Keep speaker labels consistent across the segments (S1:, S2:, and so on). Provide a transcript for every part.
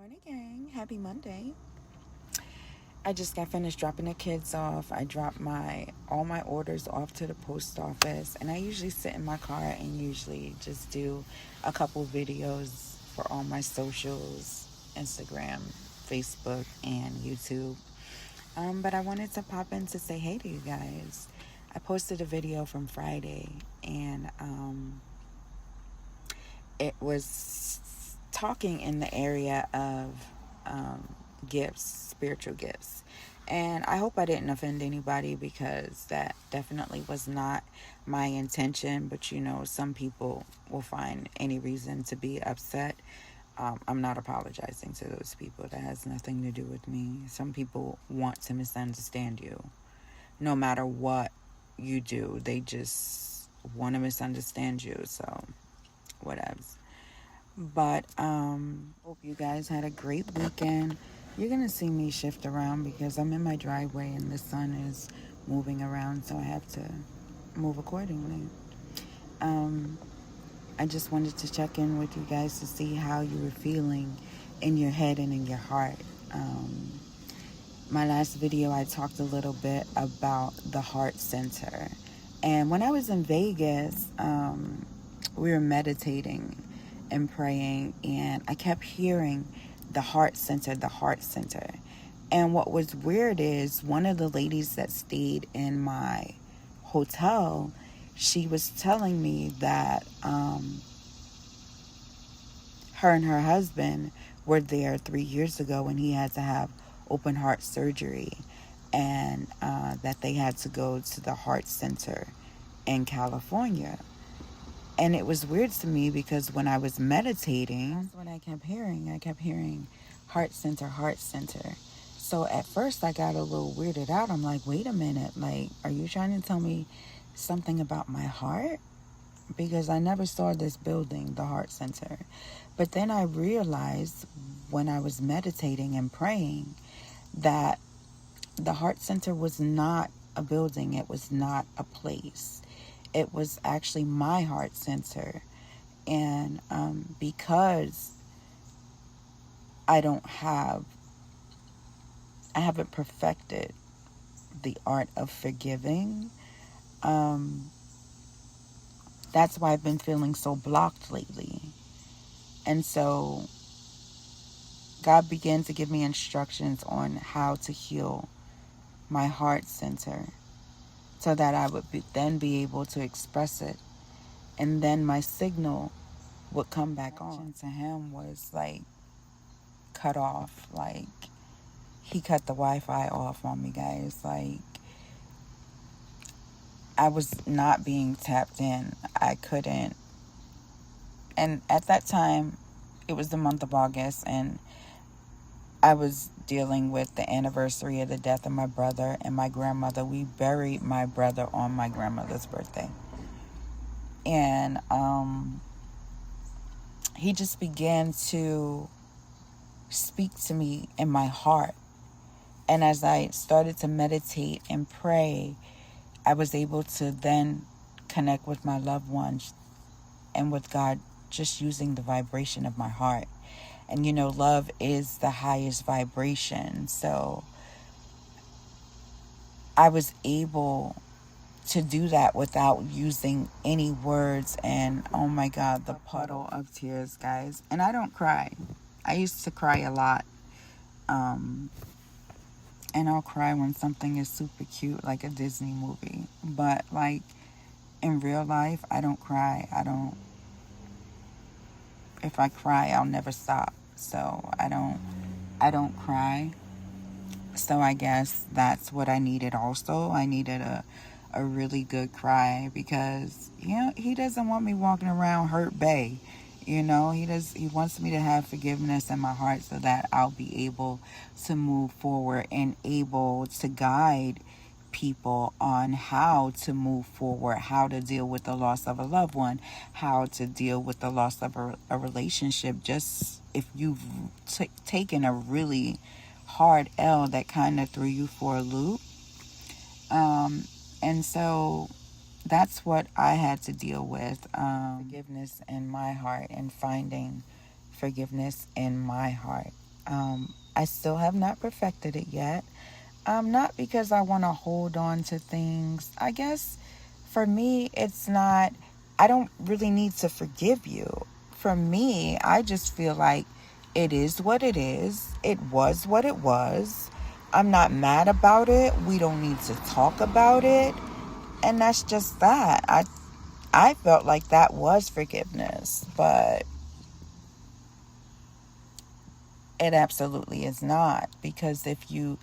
S1: Morning, gang. Happy Monday. I just got finished dropping the kids off. I dropped my all my orders off to the post office, and I usually sit in my car and usually just do a couple videos for all my socials, Instagram, Facebook, and YouTube. But I wanted to pop in to say hey to you guys. I posted a video from Friday, and it was talking in the area of gifts, spiritual gifts. And I hope I didn't offend anybody because that definitely was not my intention. But some people will find any reason to be upset. I'm not apologizing to those people. That has nothing to do with me. Some people want to misunderstand you. No matter what you do, they just want to misunderstand you. So, whatevs. But hope you guys had a great weekend. You're gonna see me shift around because I'm in my driveway and the sun is moving around, so I have to move accordingly. Um, I just wanted to check in with you guys to see how you were feeling in your head and in your heart. My last video, I talked a little bit about the heart center, and when I was in Vegas, we were meditating and praying, and I kept hearing the heart center, the heart center. And what was weird is one of the ladies that stayed in my hotel, she was telling me that her and her husband were there 3 years ago when he had to have open heart surgery, and that they had to go to the heart center in California. And it was weird to me because when I was meditating, that's what I kept hearing. I kept hearing heart center, heart center. So at first I got a little weirded out. I'm like, wait a minute. Like, are you trying to tell me something about my heart? Because I never saw this building, the heart center. But then I realized when I was meditating and praying that the heart center was not a building. It was not a place. It was actually my heart center. And because I haven't perfected the art of forgiving, that's why I've been feeling so blocked lately. And so God began to give me instructions on how to heal my heart center so that I would then be able to express it. And then my signal would come back on. To him was like cut off. Like, he cut the Wi-Fi off on me, guys. Like, I was not being tapped in. I couldn't. And at that time, it was the month of August, and I was dealing with the anniversary of the death of my brother and my grandmother. We buried my brother on my grandmother's birthday. And he just began to speak to me in my heart. And as I started to meditate and pray, I was able to then connect with my loved ones and with God, just using the vibration of my heart. And love is the highest vibration. So I was able to do that without using any words. And oh my God, the puddle of tears, guys. And I don't cry. I used to cry a lot. And I'll cry when something is super cute, like a Disney movie. But like in real life, I don't cry. If I cry, I'll never stop. So I don't cry. So I guess that's what I needed also. I needed a really good cry because, he doesn't want me walking around hurt bae. He wants me to have forgiveness in my heart so that I'll be able to move forward and able to guide people on how to move forward, how to deal with the loss of a loved one, how to deal with the loss of a relationship. Just if you've taken a really hard L that kind of threw you for a loop. And so that's what I had to deal with. Forgiveness in my heart and finding forgiveness in my heart. I still have not perfected it yet. Not because I want to hold on to things. I guess for me, it's not, I don't really need to forgive you. For me, I just feel like it is what it is. It was what it was. I'm not mad about it. We don't need to talk about it. And that's just that. I felt like that was forgiveness, but it absolutely is not. Because if you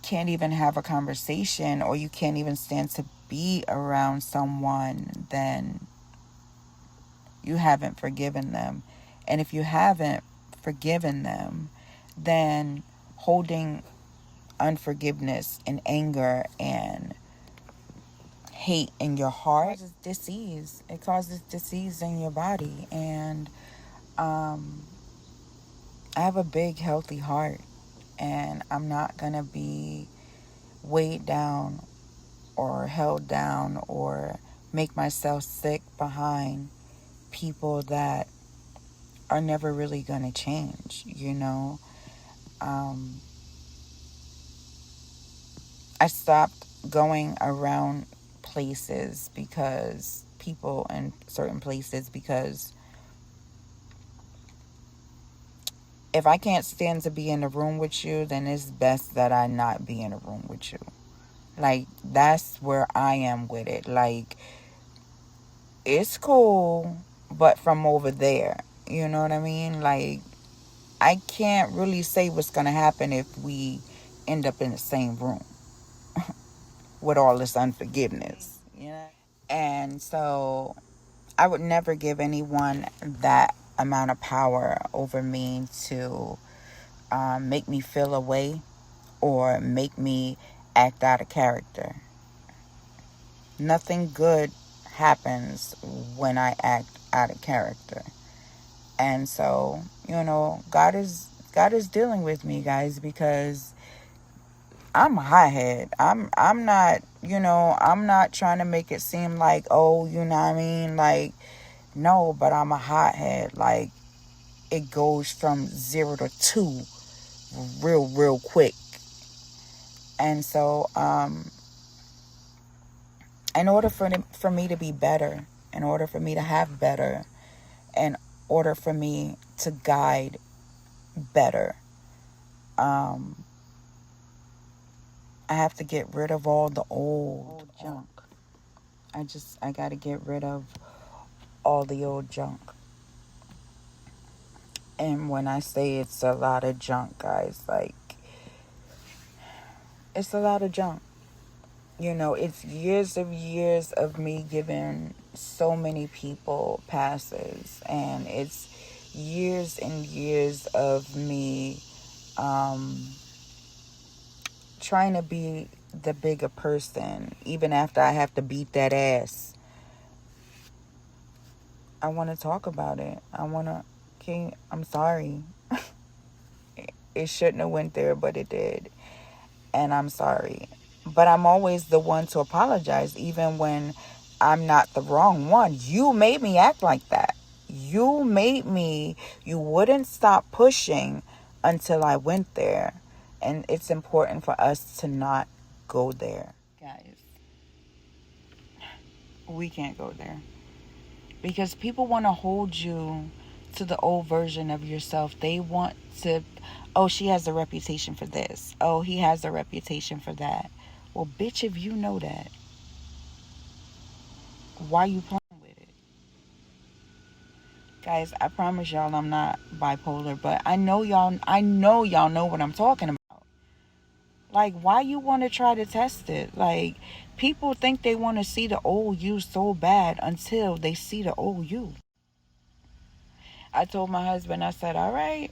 S1: can't even have a conversation or you can't even stand to be around someone, then you haven't forgiven them. And if you haven't forgiven them, then holding unforgiveness and anger and hate in your heart causes disease. It causes disease in your body. And I have a big, healthy heart, and I'm not going to be weighed down or held down or make myself sick behind people that are never really going to change, you know. Um, I stopped going around places because people in certain places because if I can't stand to be in a room with you, then it's best that I not be in a room with you. Like, that's where I am with it. Like, it's cool, but from over there. You know what I mean? Like, I can't really say what's going to happen if we end up in the same room with all this unforgiveness. Yeah. And so I would never give anyone that amount of power over me to make me feel a way or make me act out of character. Nothing good happens when I act out of character. And so, you know, God is dealing with me, guys, because I'm a hothead. I'm not, you know, I'm not trying to make it seem like, oh, you know what I mean? Like, no, but I'm a hothead. Like, it goes from 0 to 2 real quick. And so, in order for me to be better, in order for me to have better, in order for me to guide better, I have to get rid of all the old junk. I got to get rid of all the old junk. And when I say it's a lot of junk, guys, like, it's a lot of junk. You know, it's years of me giving so many people passes, and it's years and years of me trying to be the bigger person, even after I have to beat that ass. I want to talk about it. Okay, I'm sorry. It shouldn't have went there, but it did. And I'm sorry. But I'm always the one to apologize, even when I'm not the wrong one. You made me act like that. You wouldn't stop pushing until I went there. And it's important for us to not go there. Guys, we can't go there. Because people want to hold you to the old version of yourself. They want to, oh, she has a reputation for this. Oh, he has a reputation for that. Well, bitch, if you know that, why you playing with it? Guys, I promise y'all I'm not bipolar, but I know y'all know what I'm talking about. Like, why you want to try to test it? Like, people think they want to see the old you so bad until they see the old you. I told my husband, I said, all right,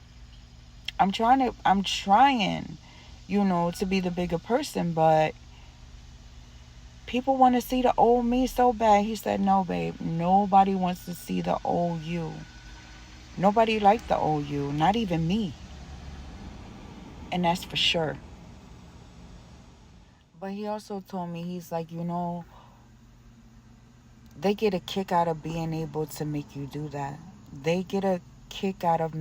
S1: I'm trying, you know, to be the bigger person, but people want to see the old me so bad. He said, no, babe, nobody wants to see the old you. Nobody liked the old you, not even me. And that's for sure. But he also told me, he's like, you know, they get a kick out of being able to make you do that. They get a kick out of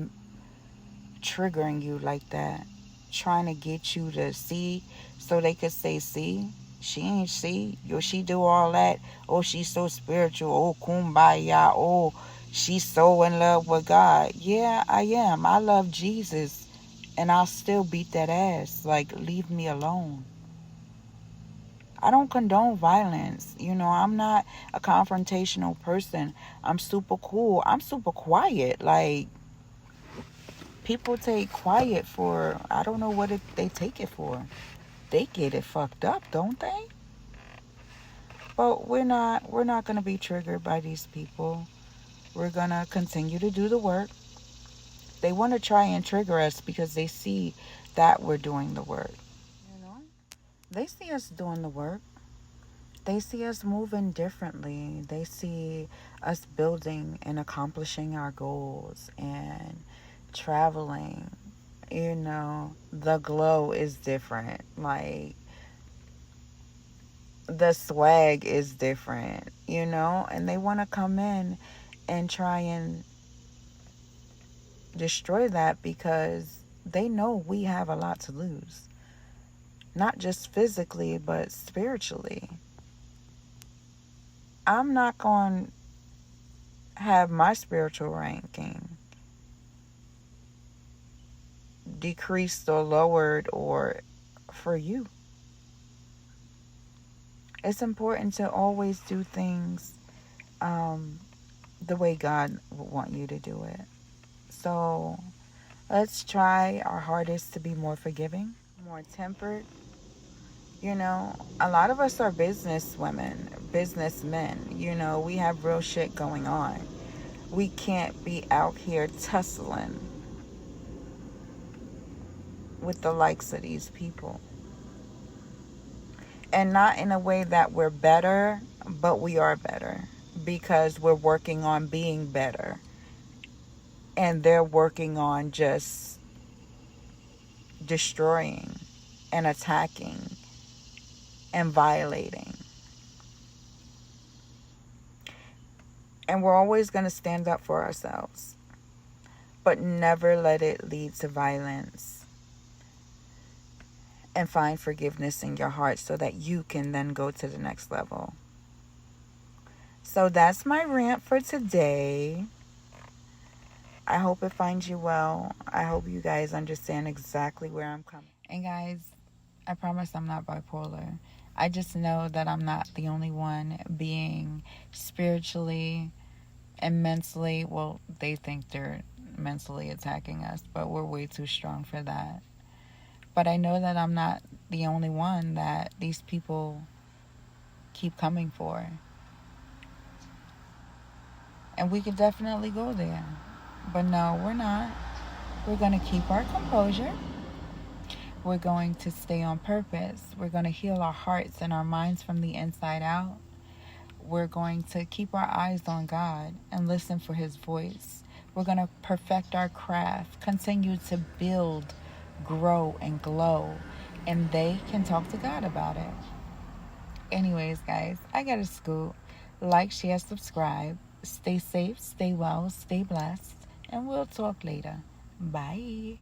S1: triggering you like that, trying to get you to see so they could say, see, she ain't see. Yo, she do all that. Oh, she's so spiritual. Oh, kumbaya. Oh, she's so in love with God. Yeah, I am. I love Jesus. And I'll still beat that ass. Like, leave me alone. I don't condone violence. You know, I'm not a confrontational person. I'm super cool. I'm super quiet. Like, people take quiet for, I don't know what they take it for. They get it fucked up, don't they? But we're not going to be triggered by these people. We're going to continue to do the work. They want to try and trigger us because they see that we're doing the work. You know? They see us doing the work. They see us moving differently. They see us building and accomplishing our goals and traveling. You know, the glow is different. Like, the swag is different, you know, and they want to come in and try and destroy that because they know we have a lot to lose, not just physically but spiritually. I'm not going to have my spiritual ranking decreased or lowered or for you. It's important to always do things the way God would want you to do it. So let's try our hardest to be more forgiving, more tempered. You know, a lot of us are business women, businessmen. You know, we have real shit going on. We can't be out here tussling with the likes of these people. And not in a way that we're better, but we are better because we're working on being better. And they're working on just destroying and attacking and violating. And we're always going to stand up for ourselves, but never let it lead to violence. And find forgiveness in your heart so that you can then go to the next level. So that's my rant for today. I hope it finds you well. I hope you guys understand exactly where I'm coming. And guys, I promise I'm not bipolar. I just know that I'm not the only one being spiritually and mentally, well, they think they're mentally attacking us, but we're way too strong for that. But I know that I'm not the only one that these people keep coming for. And we could definitely go there. But no, we're not. We're going to keep our composure. We're going to stay on purpose. We're going to heal our hearts and our minds from the inside out. We're going to keep our eyes on God and listen for His voice. We're going to perfect our craft, continue to build, grow, and glow. And they can talk to God about it. Anyways, guys, I got to scoot. Like, share, subscribe. Stay safe, stay well, stay blessed. And we'll talk later. Bye.